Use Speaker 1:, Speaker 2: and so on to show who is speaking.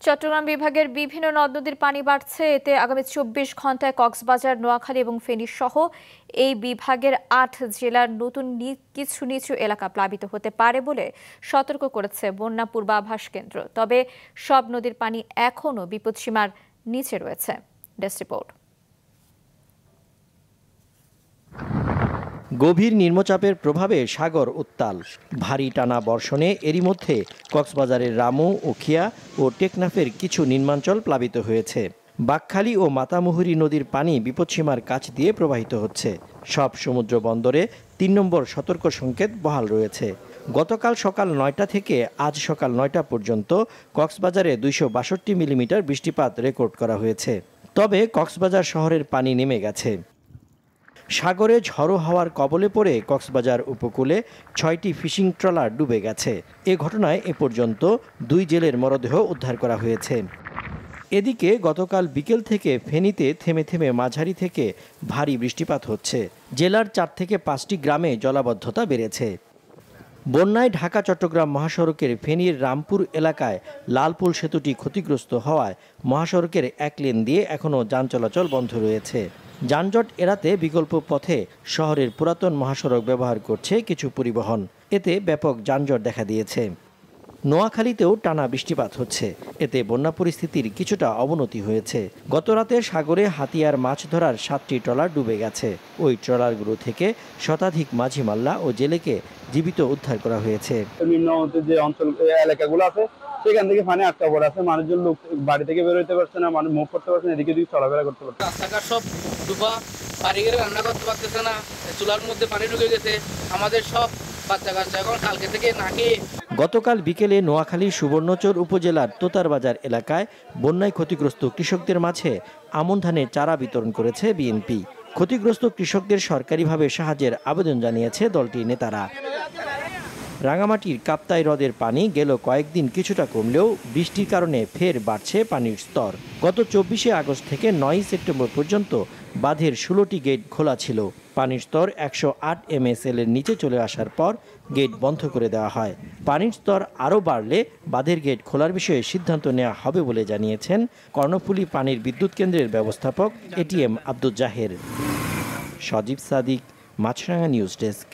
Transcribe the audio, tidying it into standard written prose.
Speaker 1: চট্টগ্রাম বিভাগের বিভিন্ন নদ-নদীর পানি বাড়ছে। এতে আগামী ২৪ ঘন্টায় কক্সবাজার, নোয়াখালী এবং ফেনী সহ এই বিভাগের ৮ জেলার নতুন কিছু নিচু এলাকা প্লাবিত হতে পারে বলে সতর্ক করেছে বন্যা পূর্বাভাস কেন্দ্র। তবে সব নদীর পানি এখনও বিপদসীমার নিচে রয়েছে। Desk report.
Speaker 2: গভীর নিম্নচাপের প্রভাবে সাগর উত্তাল। ভারী টানা বর্ষণে এরই মধ্যে কক্সবাজারের রামু, উখিয়া ও টেকনাফের কিছু নিম্নাঞ্চল প্লাবিত হয়েছে। বাঁকখালী ও মাতামুহুরী নদীর পানি বিপদসীমার কাছ দিয়ে প্রবাহিত হচ্ছে। সব সমুদ্র বন্দরে ৩ নম্বর সতর্ক সংকেত বহাল রয়েছে। গতকাল সকাল ৯টা থেকে আজ সকাল ৯টা পর্যন্ত কক্সবাজারে ২৬২ মিলিমিটার বৃষ্টিপাত রেকর্ড করা হয়েছে। তবে কক্সবাজার শহরের পানি নেমে গেছে। সাগরে ঝড়ো হাওয়ার কবলে পড়ে কক্সবাজার উপকূলে ৬টি ফিশিং ট্রলার ডুবে গেছে। এ ঘটনায় এ পর্যন্ত ২ জেলের মরদেহ উদ্ধার করা হয়েছে। এদিকে গতকাল বিকেল থেকে ফেনীতে থেমে থেমে মাঝারি থেকে ভারী বৃষ্টিপাত হচ্ছে। জেলার ৪ থেকে ৫টি গ্রামে জলাবদ্ধতা বেড়েছে। বন্যায় ঢাকা চট্টগ্রাম মহাসড়কের ফেনীর রামপুর এলাকায় লালপুল সেতুটি ক্ষতিগ্রস্ত হওয়ায় মহাসড়কের এক লেন দিয়ে এখনও যান চলাচল বন্ধ রয়েছে। যানজট এড়াতে বিকল্প পথে শহরের পুরাতন মহাসড়ক ব্যবহার করছে কিছু পরিবহন। এতে ব্যাপক যানজট দেখা দিয়েছে। নোয়াখালীতেও টানা বৃষ্টিপাত হচ্ছে। এতে বন্যা পরিস্থিতির কিছুটা অবনতি হয়েছে। গতরাতে সাগরে হাতিয়ার মাছ ধরার 7টি ট্রলার ডুবে গেছে। ওই ট্রলারগুলো থেকে শতাধিক মাঝি মাল্লা ও জেলেকে জীবিত উদ্ধার করা হয়েছে।
Speaker 3: নিম্ন যে অঞ্চল এলাকাগুলো আছে সেখান থেকে পানি আটকা পড়ে আছে। মানুষজন লোক বাড়ি থেকে বের হইতে পারছে না, মানুষ মুভ করতে পারছে না, এদিকে দিকে চলাফেরা করতে পারছে।
Speaker 4: রাস্তাঘাট সব ডুবা, বাড়ি গেলে রান্না করতে পারতেছে না, চুলার মধ্যে পানি ঢুকে গেছে। আমাদের সব বাচ্চা কাচ্চা এখন কালকে থেকে না খেয়ে।
Speaker 2: গতকাল বিকেলে নোয়াখালী সুবর্ণচর উপজেলার তোতারবাজার এলাকায় বন্যায় ক্ষতিগ্রস্ত কৃষকদের মাঝে আমন ধানের চারা বিতরণ করেছে বিএনপি। ক্ষতিগ্রস্ত কৃষকদের সরকারিভাবে সাহায্যের আবেদন জানিয়েছে দলটির নেতারা। রাঙামাটির কাপ্তাই হ্রদের পানি গেল কয়েকদিন কিছুটা কমলেও বৃষ্টির কারণে ফের বাড়ছে পানির স্তর। গত ২৪শে আগস্ট থেকে ৯ সেপ্টেম্বর পর্যন্ত বাঁধের ১৬টি গেট খোলা ছিল। পানির স্তর ১০৮ MSL এর নিচে চলে আসার পর গেট বন্ধ করে দেওয়া হয়। পানির স্তর আরও বাড়লে বাঁধের গেট খোলার বিষয়ে সিদ্ধান্ত নেওয়া হবে বলে জানিয়েছেন কর্ণফুলী পানির বিদ্যুৎ কেন্দ্রের ব্যবস্থাপক ATM আব্দুল জাহের। সজীব সাদিক, মাছরাঙা নিউজ ডেস্ক।